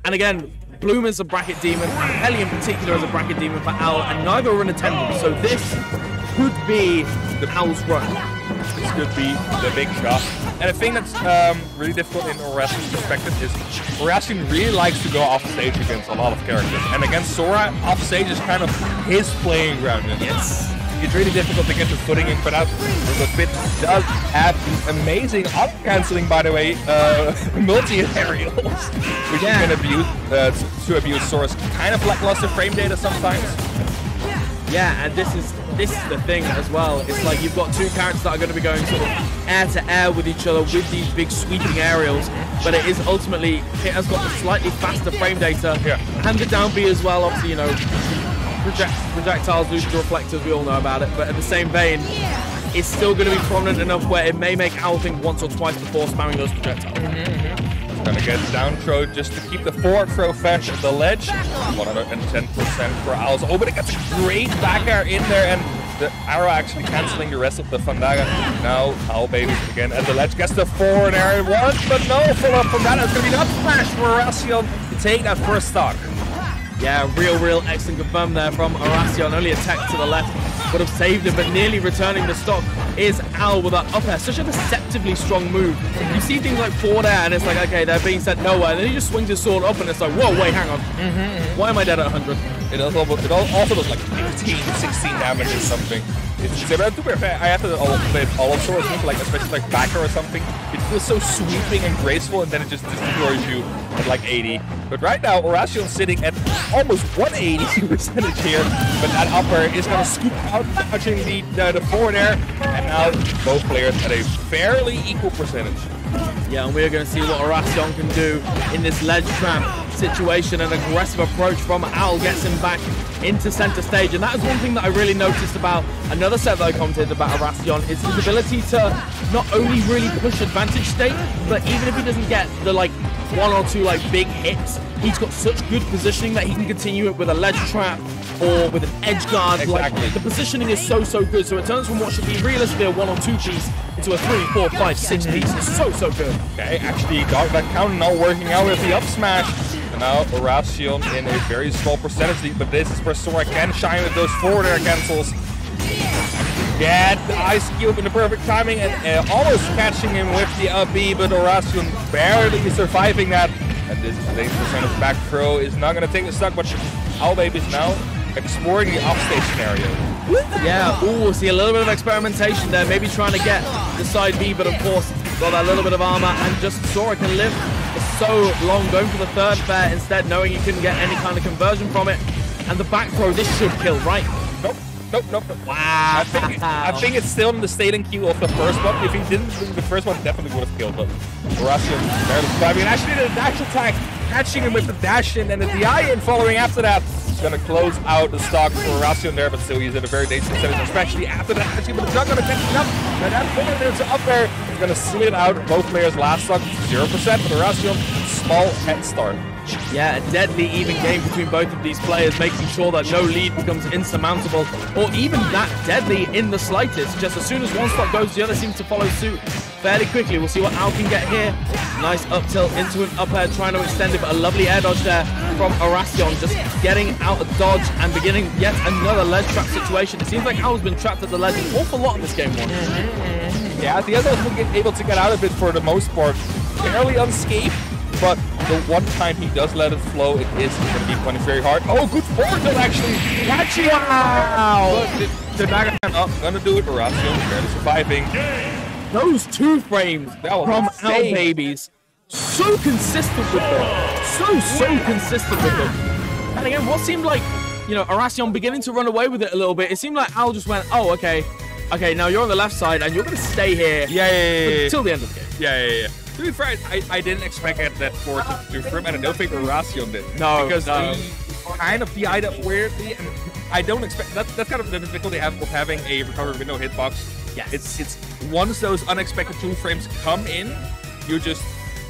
And again, Bloom is a bracket demon, Ellie in particular is a bracket demon for Owl, and neither are in attendance. So this could be the Owl's run. This could be the big shot. And the thing that's really difficult in Oracion's perspective is Oración really likes to go off stage against a lot of characters. And against Sora, off stage is kind of his playing ground. And it's really difficult to get your footing in, but the Fit does have amazing up-canceling, by the way, multi-aerials, which you can abuse to abuse Sora's kind of lackluster frame data sometimes. Yeah, and this is the thing as well. It's like you've got two characters that are going to be going sort of air to air with each other with these big sweeping aerials, but it is ultimately, it has got the slightly faster frame data and the down B as well. Obviously, you know, projectiles lose the reflectors, we all know about it, but in the same vein, it's still going to be prominent enough where it may make Owl think once or twice before spamming those projectiles. Gonna get down throw just to keep the forward throw fresh at the ledge. 110% for Owls. Oh, but it gets a great back air in there, and the arrow actually canceling the rest of the Fandaga. Now OwlBBs again at the ledge, gets the forward air once, but no follow-up from that. It's gonna be an up smash for Oración to take that first stock. Yeah, real excellent confirm there from Oración. Only a tech to the left would have saved it, but nearly returning the stock is Owl with that up air. Such a deceptively strong move. You see things like forward air, and it's like, okay, they're being sent nowhere. And then he just swings his sword up, and it's like, whoa, wait, hang on. Why am I dead at 100? It also does like 15, 16 damage or something. But to be fair, I have to play all of Sora's moves, like especially like backer or something. It feels so sweeping and graceful, and then it just destroys you at like 80. But right now, Oración's sitting at almost 180% here, but that upper is going to scoop out, touching the forward air, and now both players at a fairly equal percentage. Yeah, and we're going to see what Oración can do in this ledge trap situation. An aggressive approach from Owl gets him back into center stage, and that is one thing that I really noticed about another set that I commented about Oración, is his ability to not only really push advantage state, but even if he doesn't get the like one or two like big hits, he's got such good positioning that he can continue it with a ledge trap or with an edge guard. Exactly. Like, the positioning is so good, so it turns from what should be realistically a 1 or 2 piece into a 3, 4, 5, 6 piece. It's so good. Okay, actually got that count not working out with the up smash. And now Oración in a very small percentage lead, but this is where Sora can shine with those forward air cancels. Get the ice cube in the perfect timing, and almost catching him with the up B, but Oración barely surviving that. And this 8% of back throw is not going to take the stock, but OwlBBs now exploring the offstage scenario. Yeah, we'll see a little bit of experimentation there, maybe trying to get the side B, but of course got that little bit of armor, and just Sora can live for so long, going for the third fair instead, knowing he couldn't get any kind of conversion from it. And the back throw, this should kill, right? Nope. Wow. I think it's still in the staying queue of the first one. If he didn't do the first one, definitely would have killed him. Oración barely surviving. And actually the dash attack, catching him with the dash in and the DI in following after that. He's going to close out the stock for Oración there, but still he's at a very dangerous setting, especially after that. Actually, but it's not going to catch him up. And that point there's up there. He's going to slid out both players' last stock, 0%, but Oración, small head start. Yeah, a deadly even game between both of these players, making sure that no lead becomes insurmountable, or even that deadly in the slightest. Just as soon as one stock goes, the other seems to follow suit fairly quickly. We'll see what Owl can get here. Nice up tilt into an up air, trying to extend it, but a lovely air dodge there from Oración, just getting out of dodge and beginning yet another ledge trap situation. It seems like Owl's been trapped at the ledge an awful lot in this game one. Yeah, the other has been able to get out of it for the most part, fairly unscathed. But the one time he does let it flow, it is going to be funny very hard. Oh, good forward tilt actually. Catching him. Wow. The back up, gonna do it. Oración barely surviving. Those 2 frames from OwlBBs, so consistent with them. So consistent with them. And again, what seemed like, you know, Oración beginning to run away with it a little bit. It seemed like Owl just went, oh, okay, now you're on the left side and you're going to stay here till the end of the game. Yeah. To be fair, I didn't expect that forward to do for him, and I don't think Oración did. No, because he kind of DI'd up weirdly, and I don't expect that's kind of the difficulty of having a recovery window hitbox. Yes. It's once those unexpected 2 frames come in, you just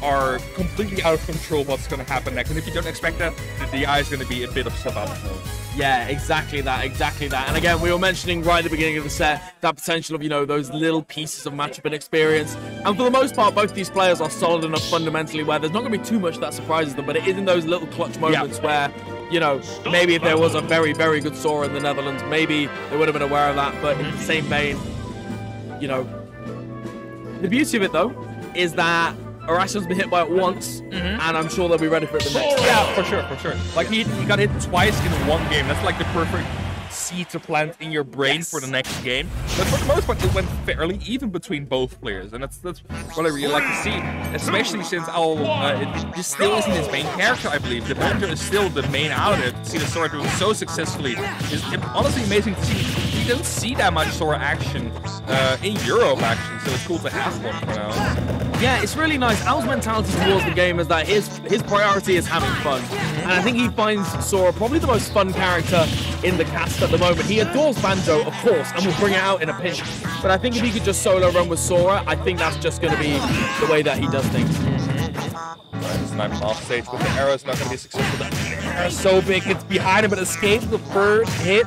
are completely out of control what's going to happen next. And if you don't expect that, the DI is going to be a bit of suboptimal. Yeah, exactly that, exactly that. And again, we were mentioning right at the beginning of the set that potential of, you know, those little pieces of matchup and experience. And for the most part, both these players are solid enough fundamentally where there's not going to be too much that surprises them, but it is in those little clutch moments where, you know, maybe if there was a very, very good Sora in the Netherlands, maybe they would have been aware of that. But in the same vein, you know, the beauty of it, though, is that Oracion's been hit by it once, and I'm sure they'll be ready for it the next time. Yeah, for sure, for sure. Like, he got hit twice in one game. That's like the perfect seed to plant in your brain for the next game. But for the most part, it went fairly even between both players, and that's what I really like to see. Especially since Owl, this still isn't his main character, I believe. The Panther is still the main out of it. To see the Sora doing so successfully is honestly amazing to see. You don't see that much Sora action in Europe, actually, so it's cool to have one for now. Yeah, it's really nice. Owl's mentality towards the game is that his priority is having fun. And I think he finds Sora probably the most fun character in the cast at the moment. He adores Banjo, of course, and will bring it out in a pinch. But I think if he could just solo run with Sora, I think that's just going to be the way that he does things. Snipe off stage with the arrow is not going to be successful. The arrow's so big, it's behind him, but escapes the first hit.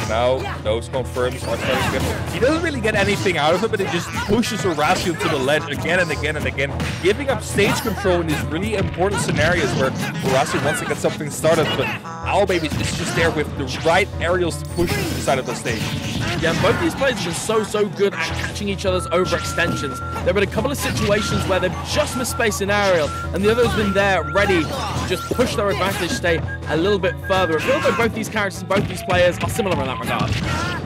Now, those confirms are starting to get. He doesn't really get anything out of it, but it just pushes Oración to the ledge again and again and again, giving up stage control in these really important scenarios where Oración wants to get something started, but OwlBBs is just there with the right aerials to push to the side of the stage. Yeah, both these players have been so good at catching each other's overextensions. There have been a couple of situations where they've just misspaced an aerial, and the other's been there ready to just push their advantage state a little bit further. It feels like both these characters and both these players are similar in that regard.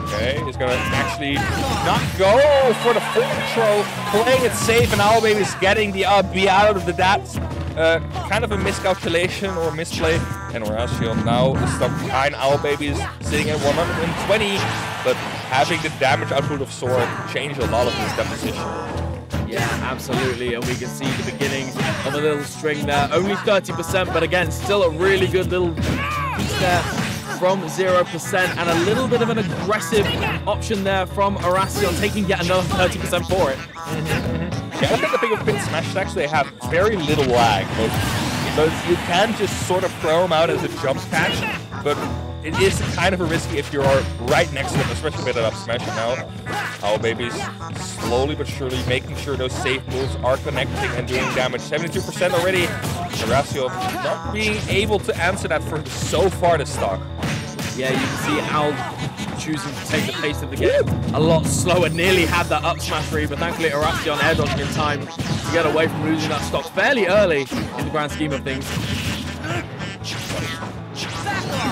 Okay, he's going to actually not go for the full control, playing it safe, and OwlBBs getting the B out of the dats. Kind of a miscalculation or misplay, and Oración now is stuck behind OwlBBs, sitting at 120, but having the damage output of Sora changed a lot of his deposition. Yeah, absolutely, and we can see the beginning of a little string there. Only 30%, but again, still a really good little piece there from 0%, and a little bit of an aggressive option there from Oración, taking yet another 30% for it. Yeah, I think the thing with pin smash is actually they have very little lag. But you can just sort of throw them out as a jump catch, but it is kind of a risky if you're right next to them, especially with an up smash. Now, OwlBBs slowly but surely making sure those safe moves are connecting and doing damage. 72% already. Oración not being able to answer that for so far this stock. Yeah, you can see Owl choosing to take the pace of the game a lot slower. Nearly had that up smash read, but thankfully Oración air dodging in time to get away from losing that stock fairly early in the grand scheme of things.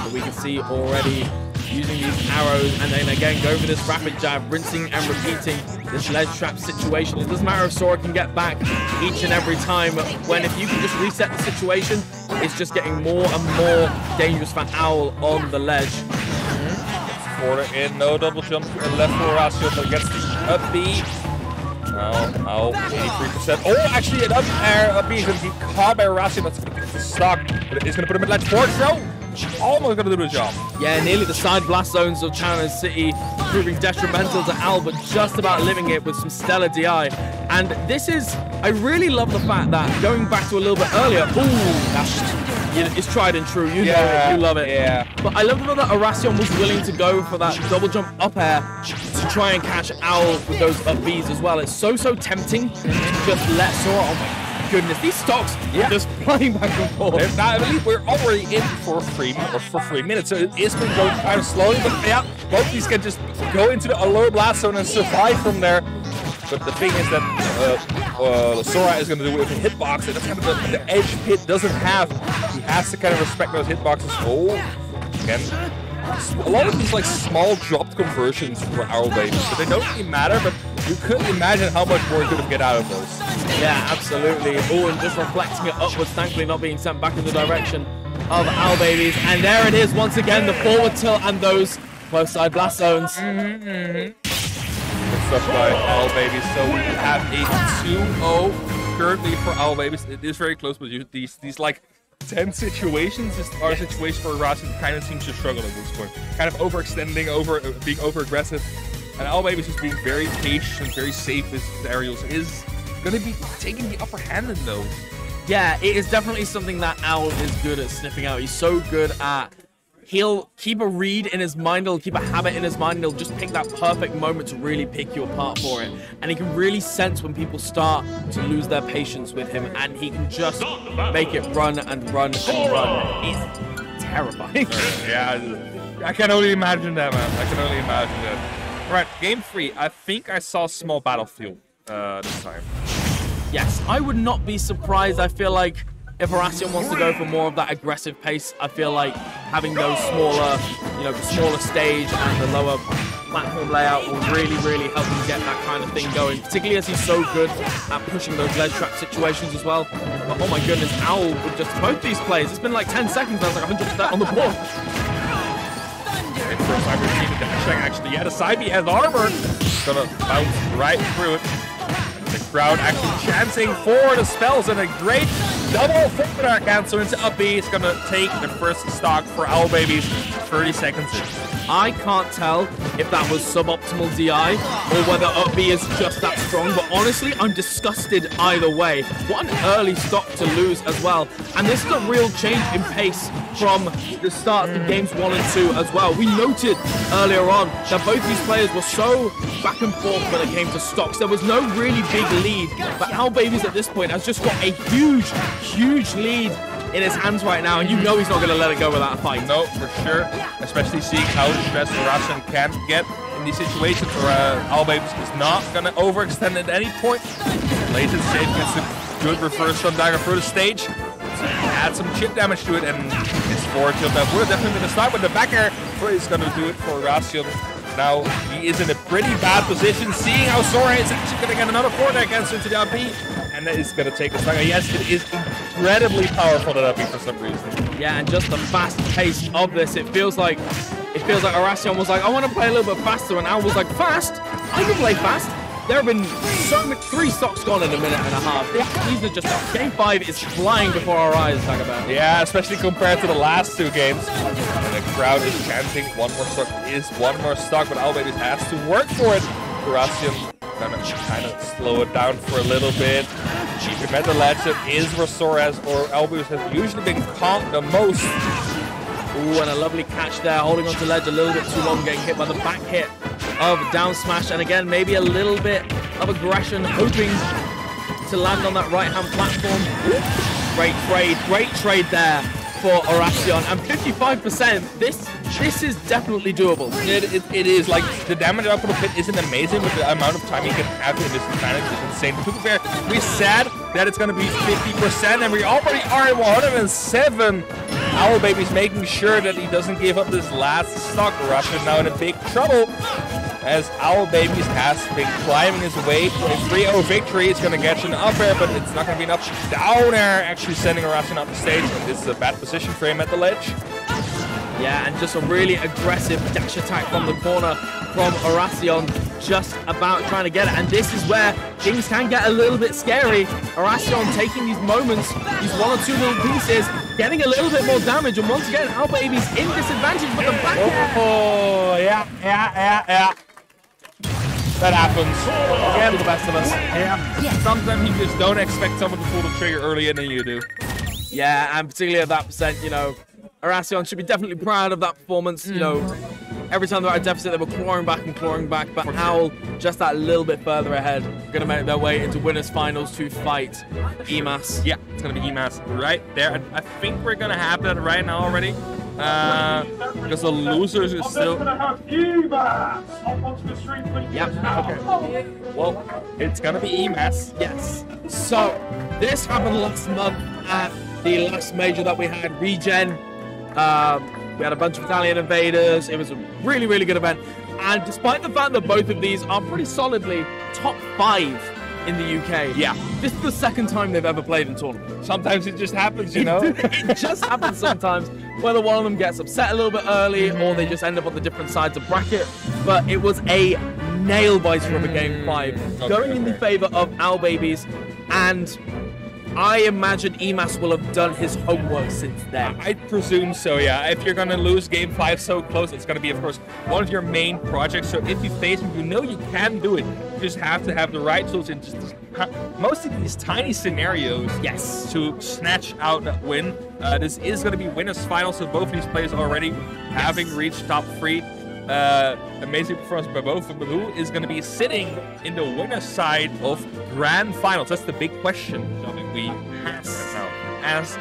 But we can see already using these arrows and then again go for this rapid jab, rinsing and repeating this ledge trap situation. It doesn't matter if Sora can get back each and every time, when if you can just reset the situation, it's just getting more and more dangerous for Owl on the ledge. Quarter in, no double jump left for Oración, but gets the up B. Now, Owl, 83%. Oh, actually, an up air up B is going to be caught by Oración. That's going to get the stock, but it's going to put him in ledge forward throw. Almost going to do the job. Yeah, nearly the side blast zones of China City proving detrimental to Owl, but just about living it with some stellar DI. And this is, I really love the fact that going back to a little bit earlier, it's tried and true. You know it, you love it. Yeah. But I love the fact that Oración was willing to go for that double jump up air to try and catch Owl with those up Bs as well. It's so tempting to just let Sora. Oh my goodness, these stocks are just flying back and forth. I believe we're already in for 3 minutes, so it is been going kind of slowly. But yeah, both these can just go into the lower blast zone and survive from there. But the thing is that Sora is going to do it with a hitbox, and that's kind of the edge pit doesn't have. He has to kind of respect those hitboxes. Oh, again, a lot of these like small dropped conversions for OwlBBs, but they don't really matter. But you could imagine how much more you could have get out of those. Yeah, absolutely. Oh, and just reflecting it upwards, thankfully not being sent back in the direction of OwlBBs. And there it is once again, the forward tilt and those close side blast zones. Good stuff by OwlBBs. So we have a 2-0 currently for OwlBBs. It is very close, but these like 10 situations are a situation where Oración kind of seems to struggle at this point. Kind of overextending, being over-aggressive. And OwlBBs just being very patient, very safe with his aerials is going to be taking the upper hand in those. Yeah, it is definitely something that Owl is good at sniffing out. He's so good at... He'll keep a read in his mind, he'll keep a habit in his mind, he'll just pick that perfect moment to really pick you apart for it. And he can really sense when people start to lose their patience with him, and he can just make it run and run and run. It's terrifying. Yeah, I can only imagine that, man. I can only imagine that. All right, game 3. I think I saw small battlefield this time. Yes, I would not be surprised. I feel like if Oración wants to go for more of that aggressive pace, I feel like having those smaller, the smaller stage and the lower platform layout will really, really help him get that kind of thing going, particularly as he's so good at pushing those ledge trap situations as well. But oh my goodness, Owl with just both these plays. It's been like 10 seconds, I was like 100% on the board. First time we've seen the dashing actually. Yeah, the side B has armor. Gonna bounce right through it. The crowd actually chanting for the spells, and a great double forward cancel into up B. It's gonna take the first stock for OwlBBs 30 seconds in. I can't tell if that was suboptimal DI or whether up B is just that strong, but honestly, I'm disgusted either way. What an early stock to lose as well. And this is a real change in pace from the start of games 1 and 2 as well. We noted earlier on that both these players were so back and forth when it came to stocks. There was no really big lead, but OwlBBs at this point has just got a huge, huge lead in his hands right now, and you know he's not going to let it go without a fight. No, for sure. Especially seeing how stressed Oración can get in these situations where OwlBBs is not going to overextend at any point. Late in the stage gets a good reverse from dagger through the stage. So add some chip damage to it, and it's forward tilt that we're definitely going to start with the back air. Is going to do it for Oración. Now he is in a pretty bad position, seeing how Sora is actually going to get another forward air cancel into the up B, and that is going to take a stagger. Yes, it is incredibly powerful, that up B, for some reason. Yeah, and just the fast pace of this, it feels like Oración was like, I want to play a little bit faster, and Owl was like, fast? I can play fast. There have been so many 3 stocks gone in a minute and a half. These are just game 5 is flying before our eyes, Tagaban. Yeah, especially compared to the last 2 games. And the crowd is chanting one more stock, but OwlBBs has to work for it. Oración gonna kind of slow it down for a little bit. Keep him at the ledge. That is where Sora or OwlBBs has usually been caught the most. Ooh, and a lovely catch there, holding onto ledge a little bit too long, getting hit by the back hit of down smash, and again maybe a little bit of aggression, hoping to land on that right hand platform. Great trade there for Oración, and 55%. This is definitely doable. It is. Like, the damage output of it isn't amazing, but the amount of time you can have in this advantage is insane. To be fair, we said that it's going to be 50%, and we already are at 107. OwlBBs making sure that he doesn't give up this last stock. Oración now in a big trouble, as OwlBBs has been climbing his way to a 3-0 victory. It's going to get you an up air, but it's not going to be enough. Down air actually sending Oración off the stage, and this is a bad position for him at the ledge. Yeah, and just a really aggressive dash attack from the corner from Oración, just about trying to get it. And this is where things can get a little bit scary. Oración taking these moments, these 1 or 2 little pieces, getting a little bit more damage, and once again, OwlBBs in disadvantage, but the back air. Oh, yeah. That happens. Again, for the best of us. Yeah. Sometimes you just don't expect someone to pull the trigger earlier than you do. Yeah, and particularly at that percent, Oración should be definitely proud of that performance. Every time they're at a deficit, they were clawing back, but Owl just that little bit further ahead, going to make their way into winners finals to fight EMAS. Yeah, it's going to be EMAS right there. I think we're going to have that right now already, because the losers is still... Yep, okay. Well, it's going to be EMAS. Yes. So, this happened last month at the last major that we had, Regen. We had a bunch of Italian invaders. It was a really, really good event. And despite the fact that both of these are pretty solidly top 5 in the UK, yeah, this is the second time they've ever played in tournament. Sometimes it just happens, It just happens sometimes, whether one of them gets upset a little bit early or they just end up on the different sides of bracket. But it was a nail biter of a game 5, going in the favor of OwlBBs. And I imagine EMAS will have done his homework since then. I presume so, yeah. If you're gonna lose Game 5 so close, it's gonna be, of course, one of your main projects. So if you face him, you know you can do it. You just have to have the right tools in just mostly these tiny scenarios, yes, to snatch out that win. This is gonna be winners final, so both of these players already having reached top 3. Amazing performance by both of them. Who is going to be sitting in the winner's side of grand finals? That's the big question we have now. As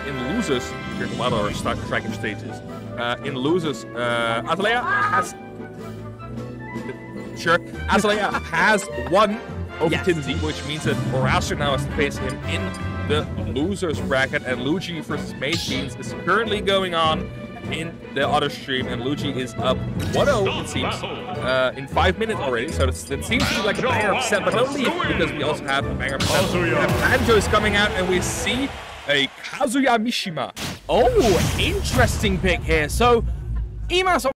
in losers, here's a lot of our striking stages. In losers, Azalea has Azalea has won over Tinsy, which means that Oración now has to face him in the losers bracket, and Luigi versus Mage Beans is currently going on in the other stream, and Luigi is up 1-0, it seems, in 5 minutes already, so it seems to be like a banger set, but don't leave, because we also have a banger set. We have Banjo's coming out, and we see a Kazuya Mishima. Oh, interesting pick here. So, EMAS